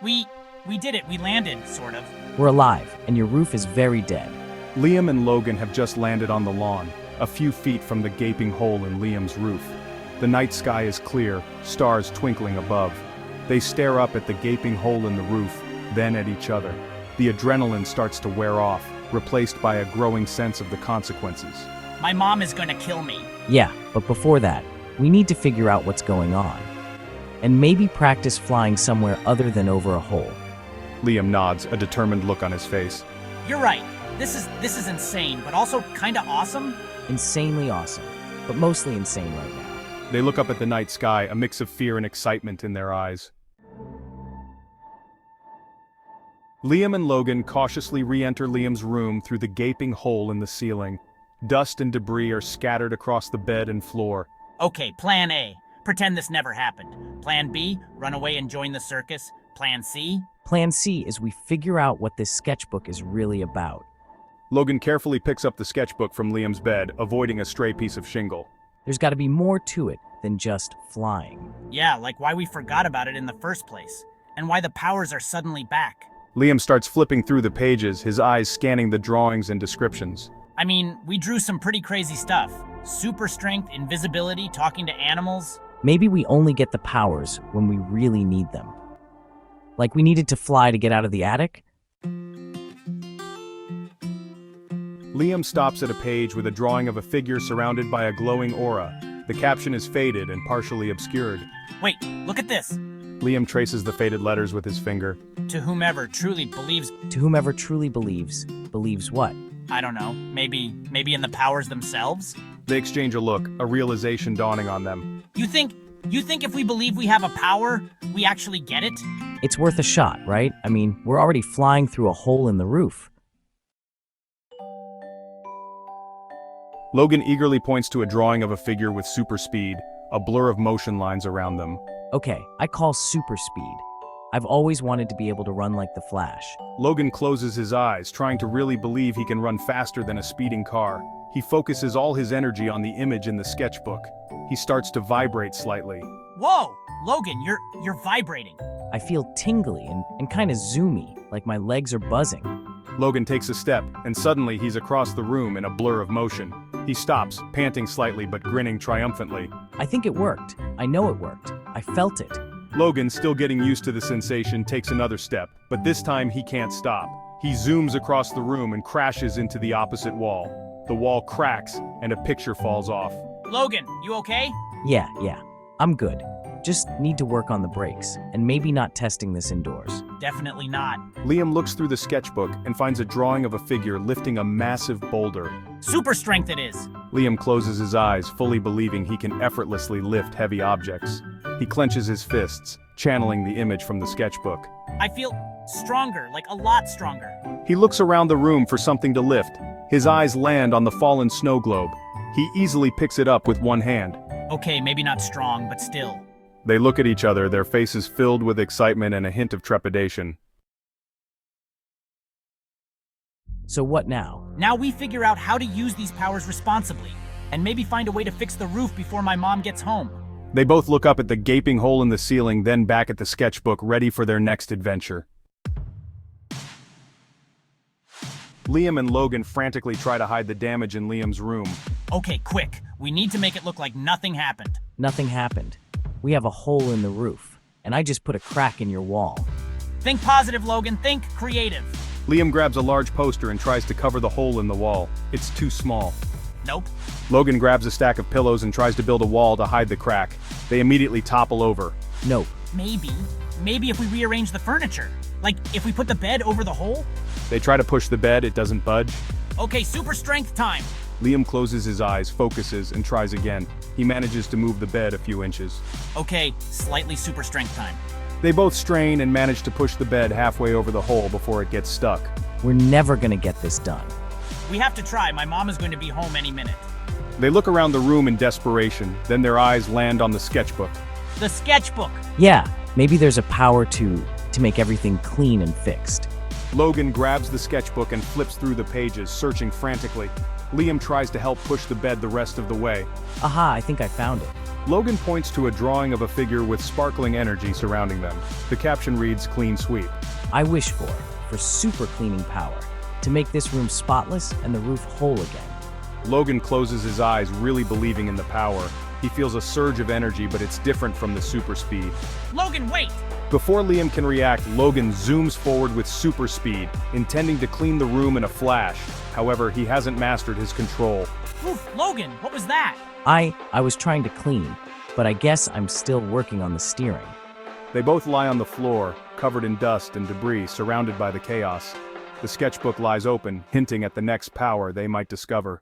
We did it. We landed, sort of. We're alive, and your roof is very dead. Liam and Logan have just landed on the lawn, a few feet from the gaping hole in Liam's roof. The night sky is clear, stars twinkling above. They stare up at the gaping hole in the roof, then at each other. The adrenaline starts to wear off, replaced by a growing sense of the consequences. My mom is gonna kill me. Yeah, but before that, we need to figure out what's going on. And maybe practice flying somewhere other than over a hole. Liam nods, a determined look on his face. You're right. This is insane, but also kinda awesome. Insanely awesome, but mostly insane right now. They look up at the night sky, a mix of fear and excitement in their eyes. Liam and Logan cautiously re-enter Liam's room through the gaping hole in the ceiling. Dust and debris are scattered across the bed and floor. Okay, plan A. Pretend this never happened. Plan B, run away and join the circus. Plan C? Plan C is we figure out what this sketchbook is really about. Logan carefully picks up the sketchbook from Liam's bed, avoiding a stray piece of shingle. There's got to be more to it than just flying. Yeah, like why we forgot about it in the first place. And why the powers are suddenly back. Liam starts flipping through the pages, his eyes scanning the drawings and descriptions. I mean, we drew some pretty crazy stuff. Super strength, invisibility, talking to animals. Maybe we only get the powers when we really need them. Like we needed to fly to get out of the attic? Liam stops at a page with a drawing of a figure surrounded by a glowing aura. The caption is faded and partially obscured. Wait, look at this. Liam traces the faded letters with his finger. To whomever truly believes. To whomever truly believes. Believes what? I don't know. Maybe in the powers themselves? They exchange a look, a realization dawning on them. You think if we believe we have a power, we actually get it? It's worth a shot, right? I mean, we're already flying through a hole in the roof. Logan eagerly points to a drawing of a figure with super speed, a blur of motion lines around them. Okay, I call super speed. I've always wanted to be able to run like the Flash. Logan closes his eyes, trying to really believe he can run faster than a speeding car. He focuses all his energy on the image in the sketchbook. He starts to vibrate slightly. Whoa! Logan, you're vibrating. I feel tingly and kind of zoomy, like my legs are buzzing. Logan takes a step, and suddenly he's across the room in a blur of motion. He stops, panting slightly but grinning triumphantly. I think it worked. I know it worked. I felt it. Logan, still getting used to the sensation, takes another step, but this time he can't stop. He zooms across the room and crashes into the opposite wall. The wall cracks, and a picture falls off. Logan, you okay? Yeah, I'm good. Just need to work on the brakes, and maybe not testing this indoors. Definitely not. Liam looks through the sketchbook and finds a drawing of a figure lifting a massive boulder. Super strength it is. Liam closes his eyes, fully believing he can effortlessly lift heavy objects. He clenches his fists, channeling the image from the sketchbook. I feel stronger, like a lot stronger. He looks around the room for something to lift. His eyes land on the fallen snow globe. He easily picks it up with one hand. Okay, maybe not strong, but still. They look at each other, their faces filled with excitement and a hint of trepidation. So what now? Now we figure out how to use these powers responsibly, and maybe find a way to fix the roof before my mom gets home. They both look up at the gaping hole in the ceiling, then back at the sketchbook, ready for their next adventure. Liam and Logan frantically try to hide the damage in Liam's room. Okay, quick. We need to make it look like nothing happened. Nothing happened. We have a hole in the roof, and I just put a crack in your wall. Think positive, Logan. Think creative. Liam grabs a large poster and tries to cover the hole in the wall. It's too small. Nope. Logan grabs a stack of pillows and tries to build a wall to hide the crack. They immediately topple over. Nope. Maybe if we rearrange the furniture. Like, if we put the bed over the hole? They try to push the bed, it doesn't budge. Okay, super strength time. Liam closes his eyes, focuses, and tries again. He manages to move the bed a few inches. Okay, slightly super strength time. They both strain and manage to push the bed halfway over the hole before it gets stuck. We're never gonna get this done. We have to try. My mom is going to be home any minute. They look around the room in desperation, then their eyes land on the sketchbook. The sketchbook. Yeah, maybe there's a power to make everything clean and fixed. Logan grabs the sketchbook and flips through the pages, searching frantically. Liam tries to help push the bed the rest of the way. Aha, I think I found it. Logan points to a drawing of a figure with sparkling energy surrounding them. The caption reads, "Clean sweep." I wish for super cleaning power, to make this room spotless and the roof whole again. Logan closes his eyes, really believing in the power. He feels a surge of energy, but it's different from the super speed. Logan, wait! Before Liam can react, Logan zooms forward with super speed, intending to clean the room in a flash. However, he hasn't mastered his control. Oof, Logan, what was that? I was trying to clean, but I guess I'm still working on the steering. They both lie on the floor, covered in dust and debris, surrounded by the chaos. The sketchbook lies open, hinting at the next power they might discover.